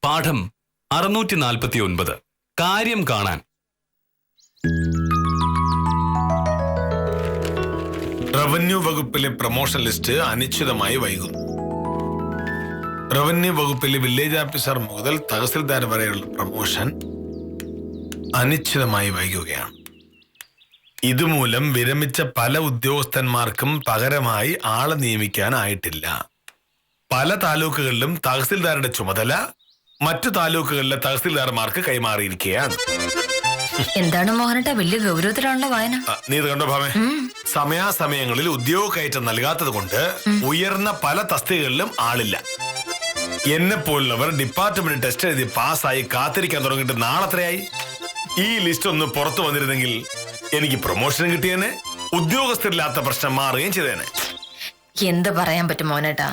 പാഠം 649 കാര്യം കാണാൻ. റവന്യൂ വകുപ്പിലെ പ്രൊമോഷൻ ലിസ്റ്റ് അനിശ്ചിതമായി വൈകുന്നു. റവന്യൂ വകുപ്പിലെ വില്ലേജ് ഓഫീസർ മുതൽ തഹസിൽദാർ വരെയുള്ള പ്രൊമോഷൻ അനിശ്ചിതമായി വൈകുകയാണ്. ഇതുമൂലം വിരമിച്ച പല ഉദ്യോഗസ്ഥന്മാർക്കും പകരമായി ആളെ നിയമിക്കാനായിട്ടില്ല. പല താലൂക്കുകളിലും തഹസിൽദാരുടെ ചുമതല മറ്റു താലൂക്കുകളിലെ തഹസിൽദാർമാർക്ക് കൈമാറിയിരിക്കുകയാണ്. എന്താണ് മോഹനട്ട, വലിയ ഗൗരവത്തിലാണല്ലോ വായന. നീ ഇത് കണ്ടോ ഭാമേ? സമയാസമയങ്ങളിൽ ഉദ്യോഗ കയറ്റം നൽകാത്തത് കൊണ്ട് ഉയർന്ന പല തസ്തികകളിലും ആളില്ല. എന്നെ പോലുള്ളവർ ഡിപ്പാർട്ട്മെന്റ് ടെസ്റ്റ് എഴുതി പാസ്സായി കാത്തിരിക്കാൻ തുടങ്ങിയിട്ട് നാളെത്രയായി? ഈ ലിസ്റ്റ് ഒന്ന് പുറത്തു വന്നിരുന്നെങ്കിൽ എനിക്ക് പ്രൊമോഷൻ കിട്ടിയേനെ, ഉദ്യോഗസ്ഥരില്ലാത്ത പ്രശ്നം മാറുകയും ചെയ്തേനെ. എന്ത് പറയാൻ പറ്റും മോഹനേട്ടാ,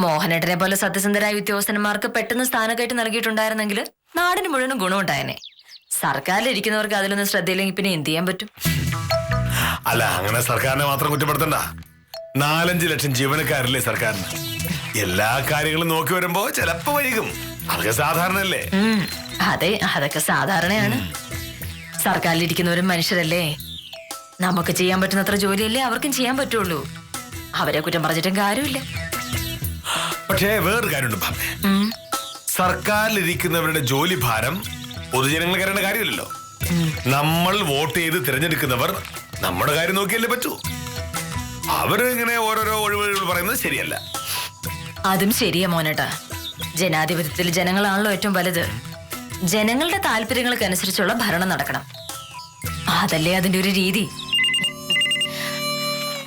മോഹനേട്ടനെ പോലെ സത്യസന്ധരായ ഉദ്യോഗസ്ഥന്മാർക്ക് പെട്ടെന്ന് സ്ഥാനക്കയറ്റം നൽകിയിട്ടുണ്ടായിരുന്നെങ്കിൽ നാടിന് മുഴുവനും ഗുണമുണ്ടായനെ. സർക്കാരിലിരിക്കുന്നവർക്ക് അതിലൊന്നും ശ്രദ്ധയില്ലെങ്കിൽ പിന്നെ എന്ത് ചെയ്യാൻ പറ്റും? അല്ല, അങ്ങനെ സർക്കാരിനെ മാത്രം കുറ്റപ്പെടുത്തണ്ട. 4-5 ലക്ഷം ജീവനക്കാരില്ലേ സർക്കാരിന്. എല്ലാ കാര്യങ്ങളും നോക്കി വരുമ്പോ ചിലപ്പോ വൈകും. അതൊക്കെ സാധാരണല്ലേ? അതെ, അതൊക്കെ സാധാരണയാണ്. സർക്കാരിലിരിക്കുന്നവരും മനുഷ്യരല്ലേ. നമുക്ക് ചെയ്യാൻ പറ്റുന്നത്ര ജോലിയല്ലേ അവർക്കും ചെയ്യാൻ പറ്റുള്ളൂ. അവരെ കുറ്റം പറഞ്ഞിട്ടും കാര്യമില്ല. പക്ഷേ വേറൊരു കാര്യമുണ്ട് ഭാമേ, സർക്കാരിലിരിക്കുന്നവരുടെ ജോലി ഭാരം പൊതുജനങ്ങൾക്ക് അറിയേണ്ട കാര്യമില്ലല്ലോ. നമ്മൾ വോട്ട് ചെയ്ത് തിരഞ്ഞെടുക്കുന്നവർ നമ്മുടെ കാര്യം നോക്കിയല്ലേ പറ്റൂ. അവര് ഇങ്ങനെ ഓരോരോ ഒഴിവുകൾ പറയുന്നത് ശരിയല്ല. അതും ശരിയാ മോനേട്ടാ. ജനാധിപത്യത്തിൽ ജനങ്ങളാണല്ലോ ഏറ്റവും വലുത്. ജനങ്ങളുടെ താല്പര്യങ്ങൾക്കനുസരിച്ചുള്ള ഭരണം നടക്കണം. അതല്ലേ അതിന്റെ ഒരു രീതി.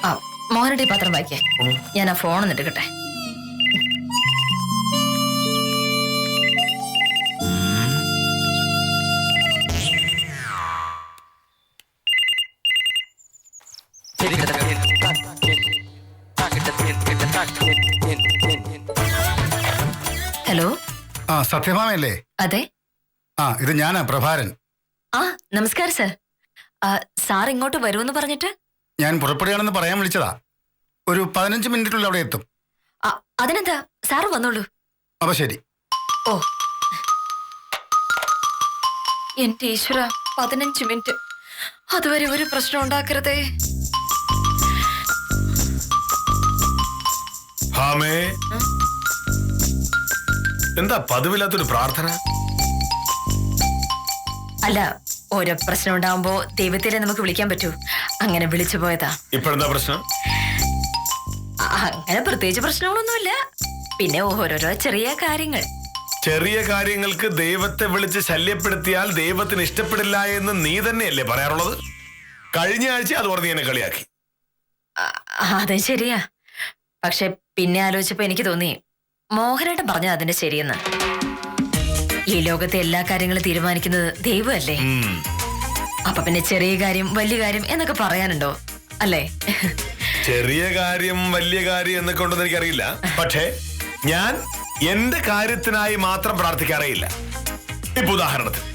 ആ മോഹനേട്ട ഈ പത്രം വായിക്കേ, ഞാൻ ആ ഫോൺ എടുക്കട്ടെ. ഹലോ. സത്യഭാമയല്ലേ? അതെ. ഇത് ഞാനാ, പ്രഭാരൻ. നമസ്കാരം സാർ. സാർ ഇങ്ങോട്ട് വരുമെന്ന് പറഞ്ഞിട്ട് ഞാൻ പുറപ്പെടുകയാണെന്ന് പറയാൻ വിളിച്ചതാ. ഒരു 15 മിനിറ്റിനുള്ളിൽ അവിടെ എത്തും. അതിനെന്താ, സാറ് വന്നോളൂ. അപ്പൊ ശരി. ഓ എന്റെ ഈശ്വര, 15 മിനിറ്റ്. അതുവരെ ഒരു പ്രശ്നം ഉണ്ടാക്കരുതേ. എന്താ പതിവില്ലാത്തൊരു പ്രാർത്ഥന? അല്ല, ഓരോ പ്രശ്നം ഉണ്ടാവുമ്പോ ദൈവത്തിലെ നമുക്ക് വിളിക്കാൻ പറ്റൂ. അങ്ങനെ വിളിച്ചു പോയതാ. ഇപ്പോഴെന്താ പ്രശ്നം? അങ്ങനെ പ്രത്യേകിച്ച് പ്രശ്നങ്ങളൊന്നുമില്ല. പിന്നെ ഓരോരോ ചെറിയ കാര്യങ്ങൾ. ചെറിയ കാര്യങ്ങൾക്ക് ദൈവത്തെ വിളിച്ച് ശല്യപ്പെടുത്തിയാൽ ദൈവത്തിന് ഇഷ്ടപ്പെടില്ല എന്ന് നീ തന്നെയല്ലേ പറയാറുള്ളത്? കഴിഞ്ഞ ആഴ്ച അത് പറഞ്ഞ് എന്നെ കളിയാക്കി. അതും ശരിയാ. പക്ഷെ പിന്നെ ആലോചിച്ചപ്പോ എനിക്ക് തോന്നി മോഹനേട്ടൻ പറഞ്ഞത് അതിന്റെ ശരിയെന്ന്. ഈ ലോകത്തെ എല്ലാ കാര്യങ്ങളും തീരുമാനിക്കുന്നത് ദൈവമല്ലേ. അപ്പൊ പിന്നെ ചെറിയ കാര്യം വലിയ കാര്യം എന്നൊക്കെ പറയാനുണ്ടോ? അല്ലേ? ചെറിയ കാര്യം വലിയ കാര്യം എന്നൊക്കെ ഉണ്ടെന്ന് എനിക്കറിയില്ല. പക്ഷേ ഞാൻ എന്റെ കാര്യത്തിനായി മാത്രം പ്രാർത്ഥിക്കാറേയില്ല. ഇപ്പൊ ഉദാഹരണത്തിന്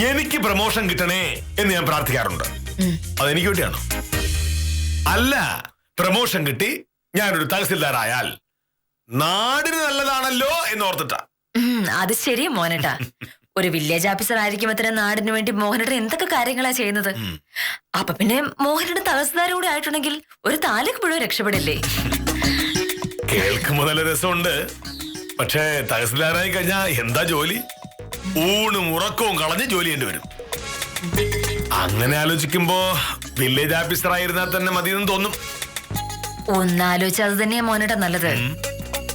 എനിക്ക് പ്രമോഷൻ കിട്ടണേ എന്ന് ഞാൻ പ്രാർത്ഥിക്കാറുണ്ട്. അതെനിക്ക് വേണ്ടിയാണോ? അല്ല, പ്രമോഷൻ കിട്ടി ഞാനൊരു തഹസിൽദാരായാൽ നാടിന് നല്ലതാണല്ലോ എന്ന് ഓർത്തിട്ടാ. അത് ശരിയാ മോനേട്ടാ. ഒരു വില്ലേജ് ഓഫീസർ ആയിരിക്കുമ്പോ തന്നെ നാടിന് വേണ്ടി മോഹനേട്ടൻ എന്തൊക്കെ കാര്യങ്ങളാ ചെയ്യുന്നത്. അപ്പൊ പിന്നെ മോഹനേട്ടൻ തഹസിൽദാരും കൂടെ ആയിട്ടുണ്ടെങ്കിൽ ഒരു താലൂക്ക് മുഴുവൻ രക്ഷപ്പെടില്ലേ? കേൾക്കുമ്പോ നല്ല രസമുണ്ട്. പക്ഷേ തഹസിൽദാരായി കഴിഞ്ഞാ എന്താ ജോലി? ഊണും ഉറക്കവും കളഞ്ഞ് ജോലി ചെയ്യേണ്ടി വരും. അങ്ങനെ ആലോചിക്കുമ്പോ വില്ലേജ് ഓഫീസർ ആയിരുന്നാൽ തന്നെ മതിയെന്ന് തോന്നും. ഒന്നാലോചിച്ച് അത് തന്നെയാ മോഹനേട്ടൻ നല്ലത്.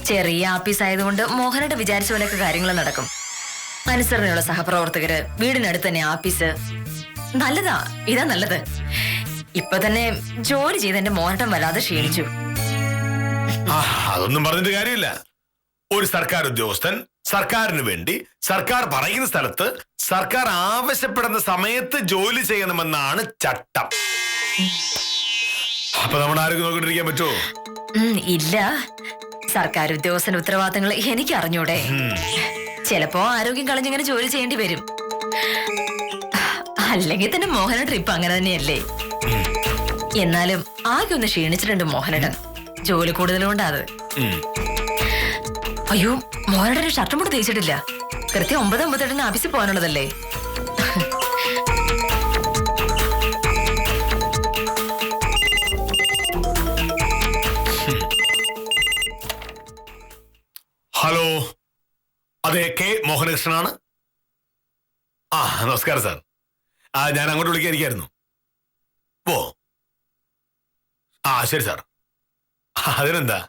ചെറിയ ഓഫീസ് ആയതുകൊണ്ട് മോഹനേട്ടൻ വിചാരിച്ച പോലെയൊക്കെ കാര്യങ്ങൾ നടക്കും. അനുസരണയുള്ള സഹപ്രവർത്തകര്, വീടിനടുത്ത് തന്നെ ഓഫീസ്. നല്ലതാ, ഇതാ നല്ലത്. ഇപ്പൊ തന്നെ ജോലി ചെയ്ത് എന്റെ മോഹനേട്ടൻ വല്ലാതെ ക്ഷീണിച്ചു. അതൊന്നും പറഞ്ഞിട്ട് കാര്യമില്ല. ഒരു സർക്കാർ ഉദ്യോഗസ്ഥൻ സർക്കാരിന് വേണ്ടി സർക്കാർ പറയുന്ന സ്ഥലത്ത് സർക്കാർ ആവശ്യപ്പെടുന്ന സമയത്ത് ജോലി ചെയ്യണമെന്നാണ് ചട്ടം. അപ്പൊ നമ്മുടെ ആരോഗ്യം നോക്കിട്ടിരിക്കാൻ പറ്റുമോ? ഇല്ല. സർക്കാർ ഉദ്യോഗസ്ഥന്റെ ഉത്തരവാദിത്തങ്ങൾ എനിക്ക് അറിഞ്ഞൂടെ. ചിലപ്പോ ആരോഗ്യം കളഞ്ഞിങ്ങനെ ജോലി ചെയ്യേണ്ടി വരും. അല്ലെങ്കിൽ തന്നെ മോഹനേട്ടൻ ഇപ്പൊ അങ്ങനെ തന്നെയല്ലേ. എന്നാലും ആകെ ഒന്ന് ക്ഷീണിച്ചിട്ടുണ്ട് മോഹനേട്ടൻ. ജോലി കൂടുതലുകൊണ്ടാ അത്. അയ്യോ, മോഹനേട്ടന് ഷർട്ടും കൂടെ തേച്ചിട്ടില്ല. കൃത്യം 9:58 ആഫീസിൽ പോകാനുള്ളതല്ലേ. ഹലോ, അതെ, കെ മോഹനകൃഷ്ണനാണ്. നമസ്കാരം സാർ. ഞാൻ അങ്ങോട്ട് വിളിക്കാതിരിക്കായിരുന്നു. ഓ ശരി സാർ. അതിനെന്താ,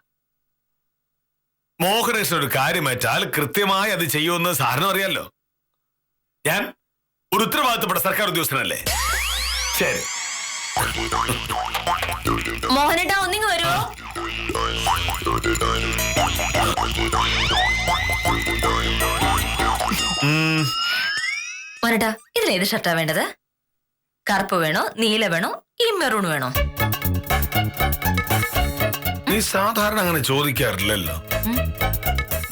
മോഹനകൃഷ്ണൻ ഒരു കാര്യമേറ്റാൽ കൃത്യമായി അത് ചെയ്യുമെന്ന് സാറിനും അറിയാലോ. ഞാൻ ഒരു ഉത്തരവാദിത്തപ്പെട്ട സർക്കാർ ഉദ്യോഗസ്ഥനല്ലേ. ശരി. മോഹനേട്ടാ, ഒന്നിങ്ങ് വരുമോ? മോഹനേട്ടാ, ഇതിലേത് ഷർട്ടാ വേണ്ടത്? കറുപ്പ് വേണോ, നീല വേണോ, ഈ മെറൂൺ വേണോ? നീ സാധാരണ അങ്ങനെ ചോദിക്കാറില്ലല്ലോ.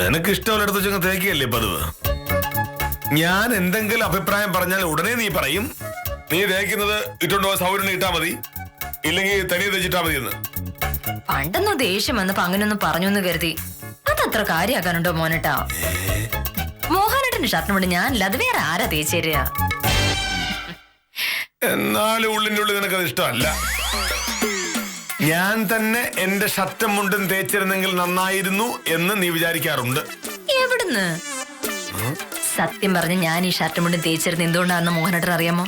നിനക്ക് ഇഷ്ടമുള്ള എടുത്ത് വെച്ചങ്ങ് തേക്കുകയല്ലേ പതിവ്. ഞാൻ എന്തെങ്കിലും അഭിപ്രായം പറഞ്ഞാൽ ഉടനെ നീ പറയും നീ തേക്കുന്നത് ഇട്ടുണ്ടോ, സൗകര്യം ഇട്ടാ മതി, ഇല്ലെങ്കിൽ തനിയെ തേച്ചിട്ടാ മതി എന്ന്. പണ്ടൊന്നും ദേഷ്യം വന്നപ്പോ അങ്ങനൊന്നും പറഞ്ഞു എന്ന് കരുതി അതത്ര കാര്യാക്കാനുണ്ടോ മോനേട്ടാ? മോഹനേട്ടന്റെ ഷർട്ടിന് വേണ്ടി ഞാനല്ലാതെ വേറെ ആരാ തേച്ച് തരിക? എന്നാലും ഉള്ളിന്റെ ഉള്ളിൽ നിനക്കത് ഇഷ്ടമല്ല. ഞാൻ തന്നെ എന്റെ ഷർട്ടും മുണ്ടും തേച്ചിരുന്നെങ്കിൽ നന്നായിരുന്നു എന്ന് നീ വിചാരിക്കാറുണ്ട്. എവിടുന്ന്? സത്യം പറഞ്ഞ് ഞാൻ ഈ ഷർട്ടും മുണ്ടും തേച്ചിരുന്ന എന്തുകൊണ്ടാണെന്ന് മോഹനേട്ടൻ അറിയാമോ?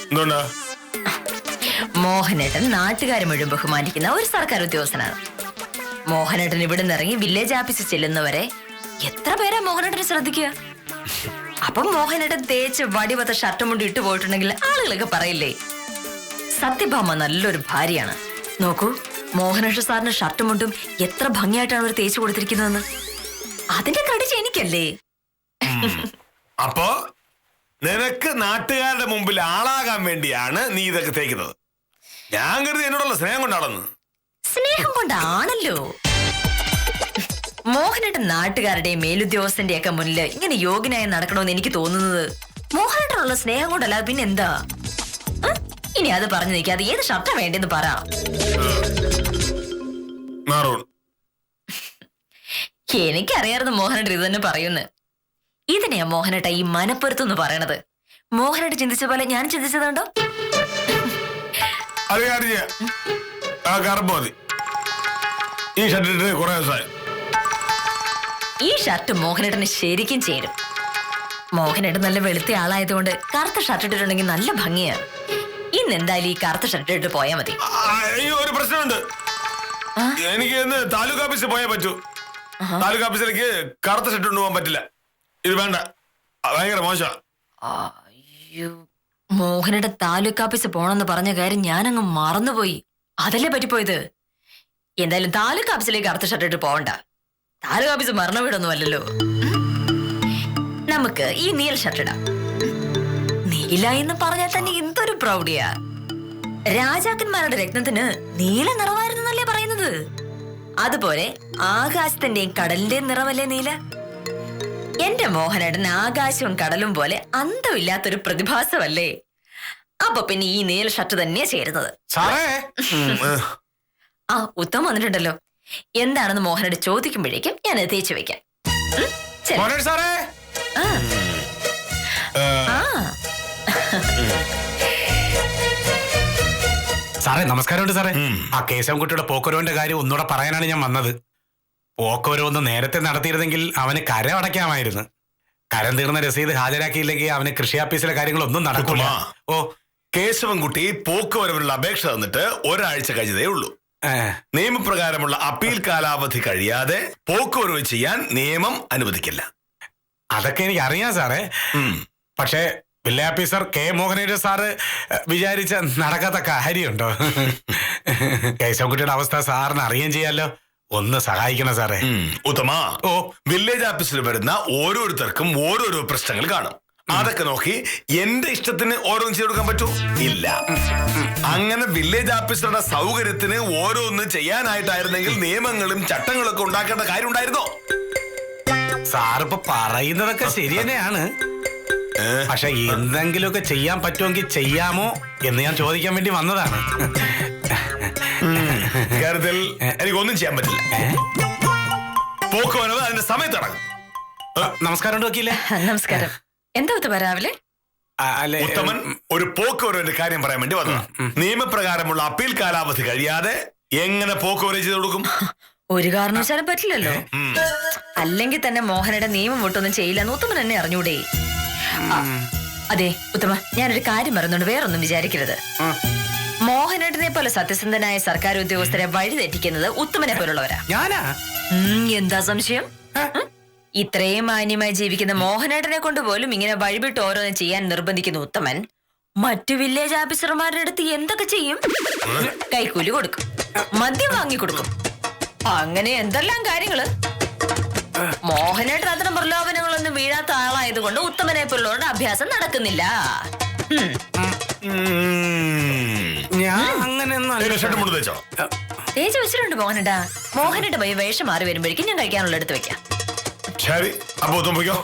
എന്തുകൊണ്ടാ? മോഹനേട്ടൻ നാട്ടുകാരെ മുഴുവൻ ബഹുമാനിക്കുന്ന ഒരു സർക്കാർ ഉദ്യോഗസ്ഥനാണ്. മോഹനേട്ടൻ ഇവിടെ നിന്ന് ഇറങ്ങി വില്ലേജ് ഓഫീസിൽ ചെല്ലുന്നവരെ എത്ര പേരാ മോഹനേട്ടനെ ശ്രദ്ധിക്കുക? അപ്പം മോഹനേട്ടൻ തേച്ച് വടിവത്ത ഷർട്ടും മുണ്ടും ഇട്ടു പോയിട്ടുണ്ടെങ്കിൽ ആളുകളൊക്കെ പറയില്ലേ സത്യഭാമ നല്ലൊരു ഭാര്യയാണ്. നോക്കൂ, മോഹനേട്ടൻ സാറിന്റെ ഷർട്ടും മുണ്ടും എത്ര ഭംഗിയായിട്ടാണ് അവർ തേച്ചു കൊടുത്തിരിക്കുന്നതെന്ന്. അതിന്റെ ക്രെഡിറ്റ് എനിക്കല്ലേ. അപ്പോ നിനക്ക് നാട്ടുകാരുടെ മുമ്പിൽ ആളാകാൻ വേണ്ടിയാണ് നീ ഇതൊക്കെ തേക്കുന്നത്. ഞാൻ കരുതി എന്നോടുള്ള സ്നേഹം കൊണ്ടാണെന്ന്. സ്നേഹം കൊണ്ടാണല്ലോ. മോഹനേട്ടൻ നാട്ടുകാരുടെയും മേലുദ്യോഗസ്ഥന്റെ ഒക്കെ മുന്നിൽ ഇങ്ങനെ യോഗ്യനായി നടക്കണമെന്ന് എനിക്ക് തോന്നുന്നത് മോഹനേട്ടനുള്ള സ്നേഹം കൊണ്ടല്ലാതെ പിന്നെ എന്താ? ഇനി അത് പറഞ്ഞു നിൽക്കാതെ ഏത് ഷർട്ടാ വേണ്ടെന്ന് പറ. എനിക്കറിയായിരുന്നു മോഹനേട്ടൻ ഇത് തന്നെ പറയുന്നു. ഇതിനെയാ മോഹനേട്ട ഈ മനപ്പൊരുത്തെന്ന് പറയണത്. മോഹനേട്ടൻ ചിന്തിച്ച പോലെ ഞാൻ ചിന്തിച്ചതുണ്ടോ? ഈ ഷർട്ട് മോഹനേട്ടന് ശരിക്കും ചേരും. മോഹനേട്ടൻ നല്ല വെളുത്ത ആളായതുകൊണ്ട് കറുത്ത ഷർട്ട് ഇട്ടിട്ടുണ്ടെങ്കിൽ നല്ല ഭംഗിയാ. ഇന്ന് എന്തായാലും ഈ കറുത്ത ഷർട്ട് ഇട്ട് പോയാ മതി. ഒരു പ്രശ്നമുണ്ട്. എനിക്ക് ഇന്ന് താലൂക്ക് ഓഫീസിൽ പോയാൽ പറ്റൂ. താലൂക്ക് ഓഫീസിലേക്ക് കറുത്ത ഷർട്ട് കൊണ്ടുപോകാൻ പറ്റില്ല. ഇത് വേണ്ട, ഭയങ്കര മോശം. മോഹനേട്ടൻ താലൂക്ക് ഓഫീസിൽ പോണെന്ന് പറഞ്ഞ കാര്യം ഞാനങ്ങ് മറന്നുപോയി. അതല്ലേ പറ്റിപ്പോയത്. എന്തായാലും താലൂക്ക് ഓഫീസിലേക്ക് കറുത്ത ഷർട്ട് ഇട്ട് പോകണ്ട. താലൂക്ക് ഓഫീസ് മരണ വീടൊന്നും അല്ലല്ലോ. നമുക്ക് ഈ നീല ഷർട്ട് ഇടാം. നീല എന്ന് പറഞ്ഞാൽ തന്നെ എന്തൊരു പ്രൗഢിയാ. രാജാക്കന്മാരുടെ രത്നത്തിന് നീല നിറമായിരുന്നല്ലേ പറയുന്നത്. അതുപോലെ ആകാശത്തിന്റെയും കടലിന്റെയും നിറമല്ലേ നീല. എന്റെ മോഹനേട്ടൻ ആകാശവും കടലും പോലെ അന്തമില്ലാത്തൊരു പ്രതിഭാസമല്ലേ. അപ്പൊ പിന്നെ ഈ നീല ഷർട്ട് തന്നെയാ ചേരുന്നത്. ഉത്തമം വന്നിട്ടുണ്ടല്ലോ. എന്താണെന്ന് മോഹനോട് ചോദിക്കുമ്പോഴേക്കും ഞാൻ തേച്ചു വെക്കാം. സാറേ നമസ്കാരമുണ്ട് സാറേ. ആ കേശവൻകുട്ടിയുടെ പോക്കുവരവിന്റെ കാര്യം ഒന്നുകൂടെ പറയാനാണ് ഞാൻ വന്നത്. പോക്കുവരവൊന്ന് നേരത്തെ നടത്തിയിരുന്നെങ്കിൽ അവന് കരം അടയ്ക്കാമായിരുന്നു. കരം തീർന്ന രസീത് ഹാജരാക്കിയില്ലെങ്കിൽ അവന് കൃഷി ഓഫീസിലെ കാര്യങ്ങളൊന്നും നടക്കില്ല. കേശവൻകുട്ടി പോക്കുവരവിനുള്ള അപേക്ഷ തന്നിട്ട് ഒരാഴ്ച കഴിഞ്ഞതേ ഉള്ളൂ. നിയമപ്രകാരമുള്ള അപ്പീൽ കാലാവധി കഴിയാതെ പോക്കുവരവ് ചെയ്യാൻ നിയമം അനുവദിക്കില്ല. അതൊക്കെ എനിക്ക് അറിയാം സാറേ. പക്ഷേ വില്ലേജ് ഓഫീസർ കെ മോഹനേട്ടൻ സാറ് വിചാരിച്ച നടക്കാത്ത കാര്യമുണ്ടോ? കേശവൻകുട്ടിയുടെ അവസ്ഥ സാറിന് അറിയാൻ ചെയ്യാലോ. ഒന്ന് സഹായിക്കണം സാറേ. ഉത്തമ, വില്ലേജ് ഓഫീസിൽ വരുന്ന ഓരോരുത്തർക്കും ഓരോരോ പ്രശ്നങ്ങൾ കാണും. അതൊക്കെ നോക്കി എന്റെ ഇഷ്ടത്തിന് ഓരോന്ന് ചെയ്ത് കൊടുക്കാൻ പറ്റൂ? ഇല്ല. അങ്ങനെ വില്ലേജ് ഓഫീസറുടെ സൗകര്യത്തിന് ഓരോന്ന് ചെയ്യാനായിട്ടായിരുന്നെങ്കിൽ നിയമങ്ങളും ചട്ടങ്ങളും ഒക്കെ ഉണ്ടാക്കേണ്ട കാര്യം ഉണ്ടായിരുന്നോ? സാറിപ്പോ പറയുന്നതൊക്കെ ശരി തന്നെയാണ്. പക്ഷെ എന്തെങ്കിലുമൊക്കെ ചെയ്യാൻ പറ്റുമെങ്കിൽ ചെയ്യാമോ എന്ന് ഞാൻ ചോദിക്കാൻ വേണ്ടി വന്നതാണ്. കാര്യത്തിൽ എനിക്കൊന്നും ചെയ്യാൻ പറ്റില്ല. പോക്ക് വരവ് അതിന്റെ സമയത്ത് ഇറങ്ങും. നമസ്കാരം വക്കീലേ. നമസ്കാരം. എന്താ ഉത്തമ രാവിലെ? അല്ലെ ഉത്തമൻ ഒരു പോക്ക് വരവിന്റെ കാര്യം പറയാൻ വേണ്ടി വന്നതാ. നിയമപ്രകാരമുള്ള അപ്പീൽ കാലാവധി കഴിയാതെ എങ്ങനെ പോക്ക് വരവ് ചെയ്ത് കൊടുക്കും? ഒരു കാരണവശാലും പറ്റില്ലല്ലോ. അല്ലെങ്കിൽ തന്നെ മോഹനയുടെ നിയമം ഒട്ടൊന്നും ചെയ്യില്ലെന്ന് ഉത്തമൻ എന്നെ അറിഞ്ഞൂടെ? അതെ ഉത്തമ, ഞാനൊരു കാര്യം പറയുന്നുണ്ട്, വേറൊന്നും വിചാരിക്കരുത്. മോഹനേട്ടനെ പോലെ സത്യസന്ധനായ സർക്കാർ ഉദ്യോഗസ്ഥരെ വഴിതെറ്റിക്കുന്നത് ഉത്തമനെ പോലുള്ളവരാ. ഞാനാ? എന്താ സംശയം? ഇത്രയും മാന്യമായി ജീവിക്കുന്ന മോഹനേട്ടനെ കൊണ്ട് പോലും ഇങ്ങനെ വഴിവിട്ട് ഓരോന്ന് ചെയ്യാൻ നിർബന്ധിക്കുന്ന ഉത്തമൻ മറ്റു വില്ലേജ് ഓഫീസർമാരുടെ അടുത്ത് എന്തൊക്കെ ചെയ്യും? കൈക്കൂലി കൊടുക്കും, മദ്യം വാങ്ങിക്കൊടുക്കും, അങ്ങനെ എന്തെല്ലാം കാര്യങ്ങള്. മോഹനേട്ടൻ അത്തരം പ്രലോഭനങ്ങളൊന്നും വീഴാത്ത ആളായതുകൊണ്ട് ഉത്തമനെ പോലുള്ളവരുടെ അഭ്യാസം നടക്കുന്നില്ല. ഞാൻ അങ്ങനെയൊന്നും തേച്ച് വെച്ചിട്ടുണ്ട് മോഹനേട്ടാ. മോഹനേട്ട പോയി വേഷം മാറി വരുമ്പോഴേക്കും ഞാൻ കഴിക്കാനുള്ള എടുത്ത് വെക്കാം. ശരി, അപ്പൊ പോയിക്കോ.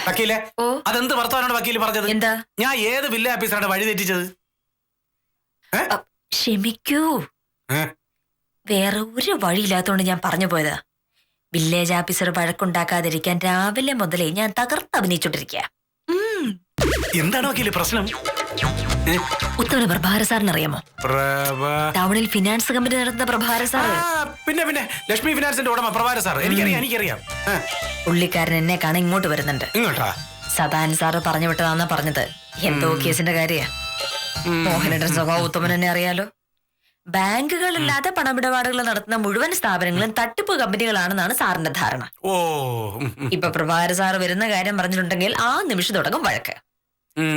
വക്കീലെ, ഓ. അതെന്ത് വർത്തമാനാണ് വക്കീല് പറഞ്ഞത്? എന്താ? ഞാൻ ഏത് വില്ലേജ് ഓഫീസറാണ് വഴി തെറ്റിച്ചത്? ക്ഷമിക്കൂ, വേറെ ഒരു വഴിയില്ലാത്തോണ്ട് ഞാൻ പറഞ്ഞു പോയതാ. വില്ലേജ് ഓഫീസർ വഴക്കുണ്ടാക്കാതിരിക്കാൻ രാവിലെ മുതലേ ഞാൻ തകർത്ത് അഭിനയിച്ചോണ്ടിരിക്കുക. എന്താണ് വക്കീല് പ്രശ്നം? ഉത്തമന് പ്രഭാകര സാറിന് അറിയാമോ? ടൗണിൽ ഫിനാൻസ് കമ്പനി നടത്തുന്ന പ്രഭാകര സാറ്. പിന്നെ ലക്ഷ്മി ഫിനാൻസിന്റെ ഉടമ പ്രഭാകര സാർ. എനിക്കറിയാം. പുള്ളിക്കാരൻ എന്നെ കാണാൻ ഇങ്ങോട്ട് വരുന്നുണ്ട്. ഇങ്ങോട്ടാ? സദാൻ സാറ് പറഞ്ഞു വിട്ടതാന്നാ പറഞ്ഞത്. എന്തോ കേസിന്റെ കാര്യ. മോഹനേട്ടൻ സ്വഭാവം ഉത്തമൻ എന്നെ അറിയാലോ. ബാങ്കുകളില്ലാതെ പണമിടപാടുകൾ നടത്തുന്ന മുഴുവൻ സ്ഥാപനങ്ങളും തട്ടിപ്പ് കമ്പനികളാണെന്നാണ് സാറിന്റെ ധാരണ. ഓ, ഇപ്പൊ പ്രഭാകര സാറ് വരുന്ന കാര്യം പറഞ്ഞിട്ടുണ്ടെങ്കിൽ ആ നിമിഷം തുടങ്ങും വഴക്ക്.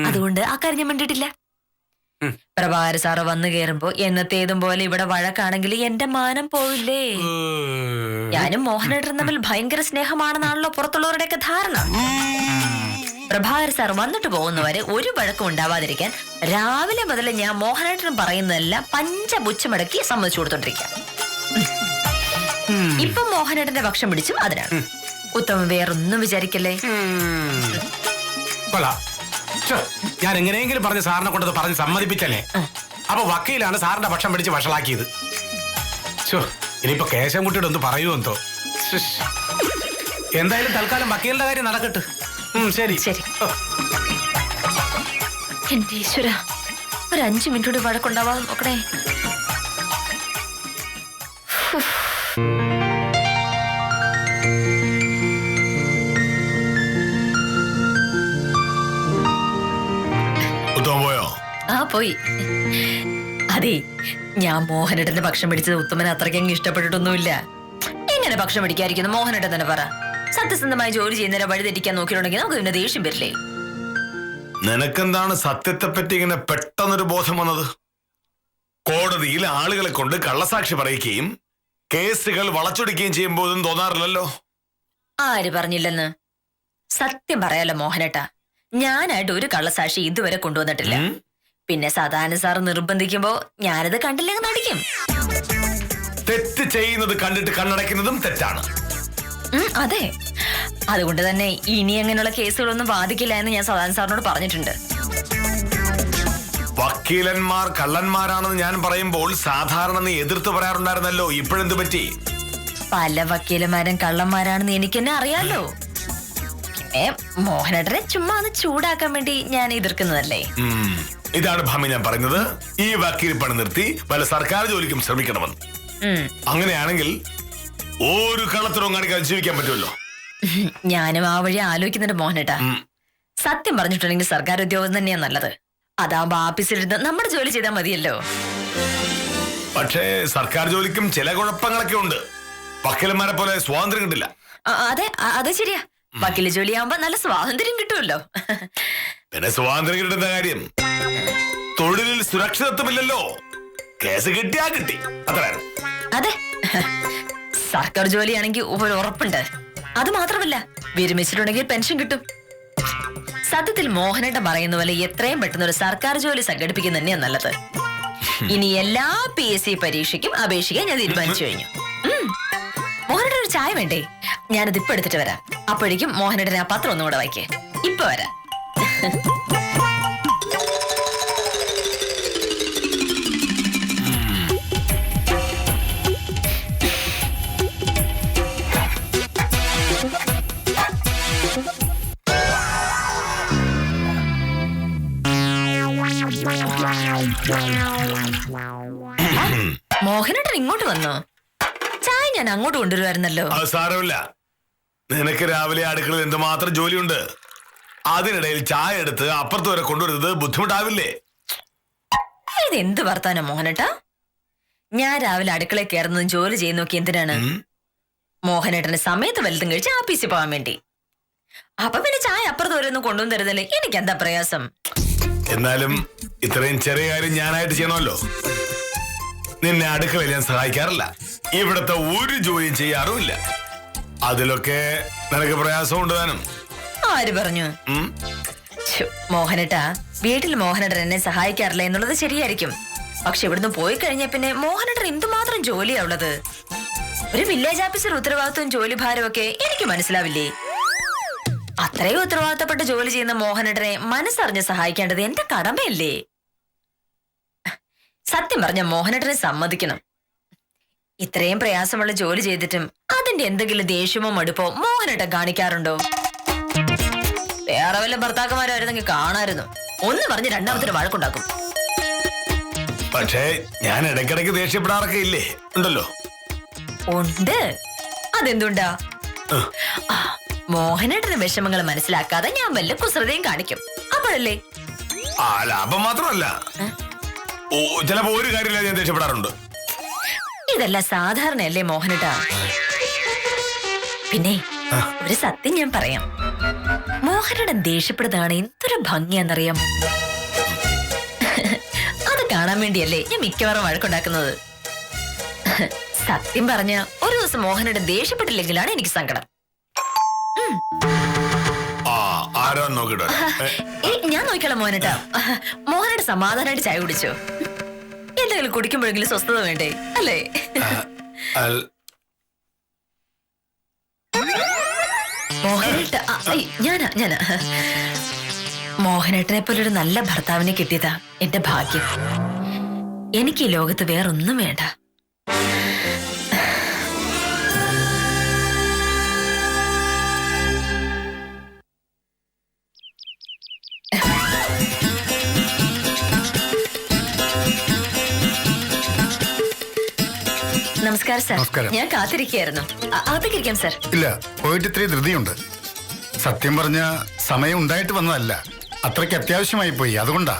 അതുകൊണ്ട് ആ കാര്യം ഞാൻ വേണ്ടിയിട്ടില്ല. പ്രഭാകര സാറ് വന്നു കയറുമ്പോ എന്നത്തേതും പോലെ ഇവിടെ വഴക്കാണെങ്കിൽ എന്റെ മാനം പോയില്ലേ. ഞാനും മോഹനേട്ടനും തമ്മിൽ ഭയങ്കര സ്നേഹമാണെന്നാണല്ലോ പുറത്തുള്ളവരുടെയൊക്കെ ധാരണ. പ്രഭാകര സാർ വന്നിട്ട് പോകുന്നവരെ ഒരു വഴക്കം ഉണ്ടാവാതിരിക്കാൻ രാവിലെ മുതൽ ഞാൻ മോഹനേട്ടനും പറയുന്നതെല്ലാം പഞ്ചപുച്ഛമടക്കി സമ്മതിച്ചു കൊടുത്തോണ്ടിരിക്കാം. ഇപ്പൊ മോഹനേട്ടന്റെ പക്ഷം പിടിച്ചും അതിനാണ്. ഉത്തമൻ വേറൊന്നും വിചാരിക്കല്ലേ. ഞാൻ എങ്ങനെയെങ്കിലും പറഞ്ഞ് സാറിനെ കൊണ്ടത് പറഞ്ഞ് സമ്മതിപ്പിച്ചല്ലേ. അപ്പൊ വക്കീലാണ് സാറിന്റെ പക്ഷം പിടിച്ച് വഷളാക്കിയത്. ഇനിയിപ്പോ കേശവൻകുട്ടിയോട് ഒന്ന് പറയുമെന്തോ. എന്തായാലും തൽക്കാലം വക്കീലിന്റെ കാര്യം നടക്കട്ടെ. ശരി ശരി. എന്റെ ഈശ്വര, ഒരു 5 മിനിറ്റ് കൂടി വഴക്കുണ്ടാവാതെ നോക്കണേ. പോയോ? ആ പോയി. അതെ, ഞാൻ മോഹനേട്ടന്റെ പക്ഷം പിടിച്ചത് ഉത്തമനെ അത്രയ്ക്കങ്ങ് ഇഷ്ടപ്പെട്ടിട്ടൊന്നുമില്ല. എങ്ങനെ പക്ഷം പിടിക്കാതിരിക്കുന്നു? മോഹനേട്ടൻ തന്നെ പറ. സത്യസന്ധമായി ജോലി ചെയ്യുന്നവരെ വഴി തെറ്റിക്കാൻ നോക്കിയിട്ടുണ്ടെങ്കിൽ നമുക്ക് പിന്നെ ദേഷ്യം വരില്ലേ? നിനക്കെന്താണ് സത്യത്തെ പറ്റി ഇങ്ങനെ പെട്ടെന്നൊരു ബോധം വന്നത്? കോടതിയിൽ ആളുകളെ കൊണ്ട് കള്ളസാക്ഷി പറയിക്കുകയും കേസുകൾ വളച്ചൊടിക്കുകയും ചെയ്യുമ്പോൾ ഒന്നും തോന്നാറില്ലല്ലോ. ആര് പറഞ്ഞില്ലെന്ന്? സത്യം പറയാലോ മോഹനേട്ടാ, ഞാനായിട്ട് ഒരു കള്ളസാക്ഷി ഇതുവരെ കൊണ്ടുവന്നിട്ടില്ല. പിന്നെ സദാനന്ദ സാർ നിർബന്ധിക്കുമ്പോ ഞാനത് കണ്ടില്ലെങ്കിൽ നടിക്കും. തെറ്റ് ചെയ്യുന്നത് കണ്ടിട്ട് കണ്ണടയ്ക്കുന്നതും തെറ്റാണ്. അതെ, അതുകൊണ്ട് തന്നെ ഇനി അങ്ങനെയുള്ള കേസുകളൊന്നും ബാധിക്കില്ല എന്ന് ഞാൻ സദാനന്ദ സാറിനോട് പറഞ്ഞിട്ടുണ്ട്. വക്കീലന്മാർ കള്ളന്മാരാണെന്ന് ഞാൻ പറയുമ്പോൾ സാധാരണ നീ എതിർത്ത് പറയാറുണ്ടായിരുന്നല്ലോ. ഇപ്പോഴെന്ത് പറ്റി? പല വക്കീലന്മാരും കള്ളന്മാരാണെന്ന് എനിക്ക് തന്നെ അറിയാലോ. പിന്നെ മോഹനേട്ടനെ ചുമ്മാ ഒന്ന് ചൂടാക്കാൻ വേണ്ടി ഞാൻ എതിർക്കുന്നതല്ലേ. ഇതാണ് ഭാമി ഞാൻ പറയുന്നത്. ഈ വക്കീൽ പണി നിർത്തി പല സർക്കാർ ജോലിക്കും ശ്രമിക്കണമെന്ന്. അങ്ങനെയാണെങ്കിൽ ഒരു കള്ളത്തരവും കാണിക്കാൻ ജീവിക്കാൻ പറ്റുമല്ലോ. ഞാനും ആ വഴി ആലോചിക്കുന്നുണ്ട് മോഹനേട്ടാ. സത്യം പറഞ്ഞിട്ടുണ്ടെങ്കിൽ സർക്കാർ ഉദ്യോഗം തന്നെയാ നല്ലത്. അതാവുമ്പോ ഓഫീസിലിരുന്ന് നമ്മുടെ ജോലി ചെയ്താൽ മതിയല്ലോ. പക്ഷേ സർക്കാർ ജോലിക്കും ചില കുഴപ്പങ്ങളൊക്കെ ഉണ്ട്. വക്കീലന്മാരെ പോലെ സ്വാതന്ത്ര്യം കിട്ടില്ല. അതെ, അത് ശരിയാ. വക്കീല് ജോലിയാവുമ്പോ നല്ല സ്വാതന്ത്ര്യം കിട്ടുമല്ലോ. പിന്നെ സ്വാതന്ത്ര്യം കിട്ടുന്ന കാര്യം, തൊഴിലിൽ സുരക്ഷിതത്വമില്ലല്ലോ. കേസ് കിട്ടിയാ കിട്ടി, അത്രയാണ്. അതെ, സർക്കാർ ജോലിയാണെങ്കിൽ ഒരു ഉറപ്പുണ്ട്. അത് മാത്രമല്ല, വിരമിച്ചിട്ടുണ്ടെങ്കിൽ പെൻഷൻ കിട്ടും. സത്യത്തിൽ മോഹനേട്ടൻ പറയുന്ന പോലെ എത്രയും പെട്ടെന്ന് ഒരു സർക്കാർ ജോലി സംഘടിപ്പിക്കുന്ന തന്നെയാണ് നല്ലത്. ഇനി എല്ലാ PSC പരീക്ഷയ്ക്കും അപേക്ഷിക്കാൻ ഞാൻ തീരുമാനിച്ചു കഴിഞ്ഞു. മോഹനേട്ടൻ ഒരു ചായ വേണ്ടേ? ഞാനത് ഇപ്പൊ എടുത്തിട്ട് വരാം. അപ്പോഴേക്കും മോഹനേട്ടൻ ആ പത്രം ഒന്നും കൂടെ വായിക്കേ. ഇപ്പൊ വരാം. മോഹനേട്ടൻ ഇങ്ങോട്ട് വന്നോ? ചായ ഞാൻ അങ്ങോട്ട് കൊണ്ടുവരുമായിരുന്നല്ലോ. അത് സാരമില്ല. നിനക്ക് രാവിലെ അടുക്കളയിൽ എന്തുമാത്രം ജോലിയുണ്ട്. അതിനിടയിൽ ചായ എടുത്ത് അപ്പുറത്ത് വരെ കൊണ്ടുവരുന്നത് ബുദ്ധിമുട്ടാവില്ലേ? ഇതെന്ത് വർത്താനം മോഹനേട്ടാ? ഞാൻ രാവിലെ അടുക്കളയിൽ കയറുന്നതും ജോലി ചെയ്യുന്നൊക്കെ എന്തിനാണ്? മോഹനേട്ടന് സമയത്ത് വലുതും കഴിച്ച് ആഫീസിൽ പോകാൻ വേണ്ടി. അപ്പൊ പിന്നെ ചായ അപ്പുറത്ത് വരെ ഒന്നും കൊണ്ടുവന്ന് തരുന്നില്ലേ? എനിക്ക് എന്താ പ്രയാസം? എന്നാലും ഇത്രയും ചെറിയ കാര്യം ഞാനായിട്ട് ചെയ്യണമല്ലോ. നിന്നെ അടുക്കളയിൽ ഞാൻ സഹായിക്കാറില്ല. ഇവിടുത്തെ ഒരു ജോലിയും ചെയ്യാറുമില്ല. അതിലൊക്കെ നിനക്ക് പ്രയാസം ഉണ്ട് താനും. ആര് പറഞ്ഞു? മോഹനേട്ടാ, വീട്ടിൽ മോഹനേട്ടൻ എന്നെ സഹായിക്കാറില്ല എന്നുള്ളത് ശരിയായിരിക്കും. പക്ഷെ ഇവിടുന്ന് പോയി കഴിഞ്ഞ പിന്നെ മോഹനേട്ടൻ എന്തുമാത്രം ജോലിയാ ഉള്ളത്. ഒരു വില്ലേജ് ഓഫീസർ ഉത്തരവാദിത്വം ജോലി ഭാരമൊക്കെ എനിക്ക് മനസ്സിലാവില്ലേ? അത്രയും ഉത്തരവാദിത്തപ്പെട്ട ജോലി ചെയ്യുന്ന മോഹനേട്ടനെ മനസ്സറിഞ്ഞ് സഹായിക്കേണ്ടത് എന്റെ കടമയല്ലേ? സത്യം പറഞ്ഞ മോഹനേട്ടനെ സമ്മതിക്കണം. ഇത്രയും പ്രയാസമുള്ള ജോലി ചെയ്തിട്ടും അതിന്റെ എന്തെങ്കിലും ദേഷ്യമോ മടുപ്പോ മോഹനേട്ടൻ കാണിക്കാറുണ്ടോ? വേറെ വല്ല ഭർത്താക്കന്മാരായിരുന്നെങ്കിൽ കാണായിരുന്നു. ഒന്ന് പറഞ്ഞ് രണ്ടാമത്തിന് വഴക്കുണ്ടാക്കും. പക്ഷേ ഞാൻ ഇടയ്ക്കിടയ്ക്ക് ദേഷ്യപ്പെടാറൊക്കെ ഇല്ലേ? ഉണ്ടല്ലോ. ഉണ്ട്. അതെന്തുണ്ടാ? മോഹനേട്ടന്റെ വിഷമങ്ങൾ മനസ്സിലാക്കാതെ ഞാൻ വല്ല കുസൃതയും കാണിക്കും. അപ്പോഴല്ലേ? ആ ലാഭം മാത്രമല്ല, ചിലപ്പോ ഒരു കാര്യമില്ല ഞാൻ ദേഷ്യപ്പെടാറുണ്ട്. ഇതെല്ലാം സാധാരണയല്ലേ മോഹനേട്ടാ? പിന്നെ ഒരു സത്യം ഞാൻ പറയാം. മോഹനേട്ടൻ ദേഷ്യപ്പെടുന്നതാണ് എന്തൊരു ഭംഗിയാന്നറിയാം. അത് കാണാൻ വേണ്ടിയല്ലേ ഞാൻ മിക്കവാറും വഴക്കുണ്ടാക്കുന്നത്. സത്യം പറഞ്ഞ ഒരു ദിവസം മോഹനേട്ടൻ ദേഷ്യപ്പെട്ടില്ലെങ്കിലാണ് എനിക്ക് സങ്കടം. ഞാൻ നോക്കിക്കോളാം മോഹനേട്ടാ. മോഹനേട്ടൻ സമാധാനമായിട്ട് ചായ കുടിച്ചോ? എന്തെങ്കിലും കുടിക്കുമ്പോഴെങ്കിലും സ്വസ്ഥത വേണ്ടേ? അല്ലേ? ഞാനാ മോഹനേട്ടനെ പോലെ ഒരു നല്ല ഭർത്താവിനെ കിട്ടിയതാ എന്റെ ഭാഗ്യം. എനിക്ക് ഈ ലോകത്ത് വേറൊന്നും വേണ്ട. നമസ്കാരം സാർ. നമസ്കാരം. ഞാൻ കാത്തിരിക്കുകയായിരുന്നു. അകത്തേക്ക് ഇരിക്കാം സാർ. ഇല്ല, പോയിട്ട് ഇത്രയും ധൃതിയുണ്ട്. സത്യം പറഞ്ഞ സമയം ഉണ്ടായിട്ട് വന്നതല്ല, അത്രയ്ക്ക് അത്യാവശ്യമായി പോയി, അതുകൊണ്ടാ.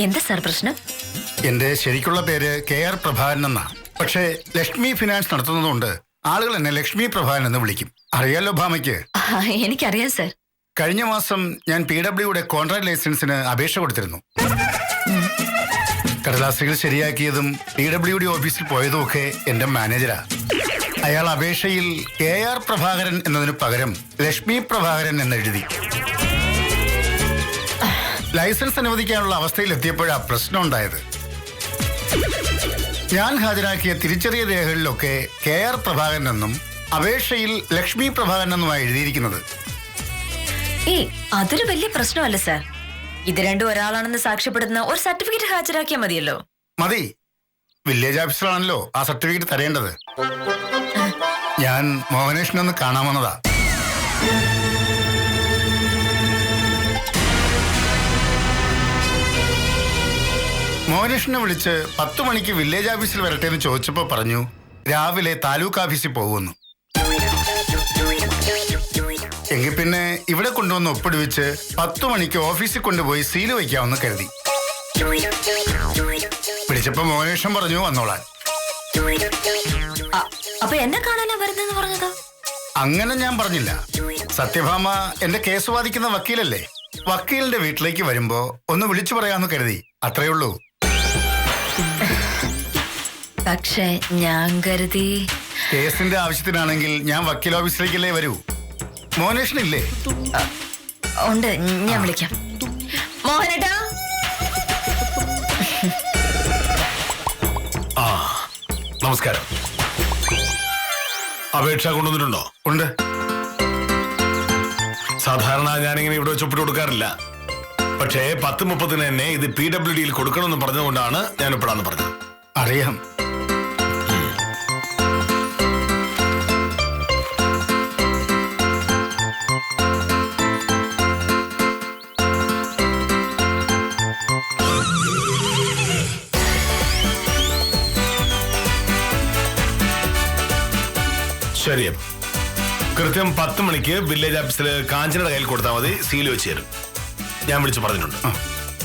എന്താ സാർ പ്രശ്നം? എന്റെ ശരിക്കുള്ള പേര് KR പ്രഭാകരൻ എന്നാ. പക്ഷേ ലക്ഷ്മി ഫിനാൻസ് നടത്തുന്നതുകൊണ്ട് ആളുകൾ എന്നെ ലക്ഷ്മി പ്രഭാകരൻ എന്ന് വിളിക്കും. അറിയാലോ ഭാമയ്ക്ക്? എനിക്കറിയാം സാർ. കഴിഞ്ഞ മാസം ഞാൻ PWയുടെ കോൺട്രാക്ട് ലൈസൻസിന് അപേക്ഷ കൊടുത്തിരുന്നു. കടലാസുകൾ ശരിയാക്കിയതും PWD ഓഫീസിൽ പോയതും ഒക്കെ എന്റെ മാനേജരാ. അയാൾ അപേക്ഷയിൽ KR പ്രഭാകരൻ എന്നതിന് പകരം ലക്ഷ്മി പ്രഭാകരൻ എന്നെഴുതി. ലൈസൻസ് അനുവദിക്കാനുള്ള അവസ്ഥയിൽ എത്തിയപ്പോഴാ പ്രശ്നം ഉണ്ടായത്. ഞാൻ ഹാജരാക്കിയ തിരിച്ചറിയ രേഖകളിലൊക്കെ KR പ്രഭാകരൻ എന്നും അപേക്ഷയിൽ ലക്ഷ്മി പ്രഭാകരൻ എന്നുമായി എഴുതിയിരിക്കുന്നത്. അതൊരു വലിയ പ്രശ്നമല്ല സാർ. ഇത് രണ്ടും ഒരാളാണെന്ന് സാക്ഷ്യപ്പെടുത്തുന്ന ഒരു സർട്ടിഫിക്കറ്റ് ഹാജരാക്കിയാൽ മതിയല്ലോ. മതി. വില്ലേജ് ഓഫീസറാണല്ലോ ആ സർട്ടിഫിക്കറ്റ് തരേണ്ടത്. ഞാൻ മോഹനേഷിനൊന്ന് കാണാമെന്നതാ. മോഹനേഷിനെ വിളിച്ച് 10 മണിക്ക് വില്ലേജ് ഓഫീസിൽ വരട്ടെ എന്ന് ചോദിച്ചപ്പോ പറഞ്ഞു രാവിലെ താലൂക്ക് ഓഫീസിൽ പോകുന്നു. എങ്കിൽ പിന്നെ ഇവിടെ കൊണ്ടുവന്ന് ഒപ്പിടുവിച്ച് 10 മണിക്ക് ഓഫീസിൽ കൊണ്ടുപോയി സീല് വയ്ക്കാമെന്ന് കരുതി. വിളിച്ചപ്പോ മോഹനേഷൻ പറഞ്ഞു വന്നോളാൻ. അപ്പൊ എന്നെ കാണാനാ വരുന്നെന്ന് പറഞ്ഞതോ? അങ്ങനെ ഞാൻ പറഞ്ഞില്ല. സത്യഭാമ എന്റെ കേസ് വാദിക്കുന്ന വക്കീലല്ലേ, വക്കീലിന്റെ വീട്ടിലേക്ക് വരുമ്പോ ഒന്ന് വിളിച്ചു പറയാന്ന് കരുതി, അത്രേ ഉള്ളൂ. പക്ഷേ ഞാൻ കരുതി കേസിന്റെ ആവശ്യത്തിനാണെങ്കിൽ ഞാൻ വക്കീൽ ഓഫീസിലേക്കല്ലേ വരൂ. മോഹനേഷനില്ലേ? ഉണ്ട്, ഞാൻ വിളിക്കാം. മോഹനേട്ടാ. നമസ്കാരം. അപേക്ഷ കൊണ്ടുവന്നിട്ടുണ്ടോ? ഉണ്ട്. സാധാരണ ഞാനിങ്ങനെ ഇവിടെ വെച്ച് ഒപ്പിട്ട് കൊടുക്കാറില്ല. പക്ഷേ 10:30 തന്നെ ഇത് PWDയിൽ കൊടുക്കണമെന്ന് പറഞ്ഞതുകൊണ്ടാണ് ഞാൻ ഒപ്പിടാന്ന് പറഞ്ഞത്. അറിയാം. ശരി, കൃത്യം 10 മണിക്ക് വില്ലേജ് ഓഫീസിൽ കാഞ്ചനയുടെ കയ്യിൽ കൊടുത്താൽ മതി, സീൽ വെച്ച് തരും. ഞാൻ വിളിച്ചു പറഞ്ഞിട്ടുണ്ട്. ആ,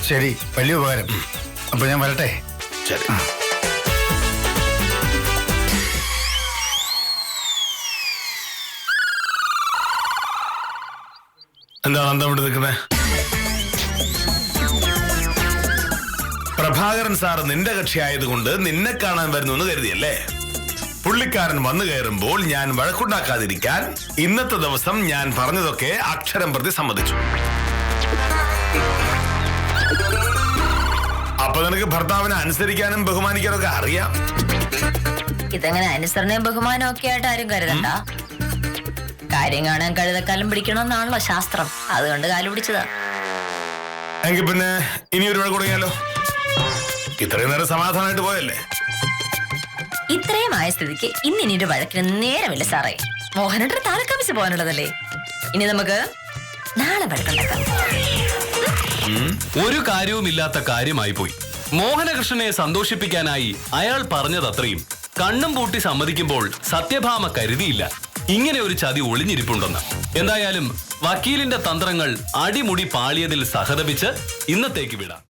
ശരി, വലിയ ഉപകാരം. അപ്പൊ ഞാൻ വരട്ടെ. ശരി. എന്താണ് അന്തം വിട്ട് നിൽക്കുന്നത്? പ്രഭാകരൻ സാർ നിന്റെ കക്ഷി ആയതുകൊണ്ട് നിന്നെ കാണാൻ വരുന്നു എന്ന് കരുതിയല്ലേ? പുള്ളിക്കാരൻ വന്നു കയറുമ്പോൾ ഞാൻ വഴക്കുണ്ടാക്കാതിരിക്കാൻ ഇന്നത്തെ ദിവസം ഞാൻ പറഞ്ഞതൊക്കെ അക്ഷരം പ്രതി സമ്മതിച്ചു. അപ്പൊ നിനക്ക് ഭർത്താവിനെ അനുസരിക്കാനും ബഹുമാനിക്കാനും ഒക്കെ അറിയാം. ഇതെങ്ങനെ അനുസരണയും ബഹുമാനവും ഒക്കെ ആയിട്ട് ആരും കരുതണ്ട. കാര്യം കാണാൻ കഴുതക്കാലം പിടിക്കണമെന്നാണല്ലോ ശാസ്ത്രം. അതുകൊണ്ട് കാലു പിടിച്ചതാ. എങ്കിൽ പിന്നെ ഇനി ഒരു വഴക്ക് തുടങ്ങിയാലോ? ഇത്രയും നേരം സമാധാനമായിട്ട് പോയല്ലേ? ഇത്രയും ആയ സ്ഥിതിക്ക് ഇനി ഒരു വഴക്കിന് നേരമില്ല സാറേ. മോഹനേട്ടന് താലക്കാമിച്ച് പോകാനുള്ളതല്ലേ. ഇനി നമുക്ക് നാളെ വഴക്കുണ്ടാക്കാം. ഒരു കാര്യവുമില്ലാത്ത കാര്യമായി പോയി. മോഹനകൃഷ്ണനെ സന്തോഷിപ്പിക്കാനായി അയാൾ പറഞ്ഞതത്രയും കണ്ണും പൂട്ടി സമ്മതിക്കുമ്പോൾ സത്യഭാമ കരുതിയില്ല ഇങ്ങനെ ഒരു ചതി ഒളിഞ്ഞിരിപ്പുണ്ടെന്ന്. എന്തായാലും വക്കീലിന്റെ തന്ത്രങ്ങൾ അടിമുടി പാളിയതിൽ സഹതപിച്ച് ഇന്നത്തേക്ക് വിടാം.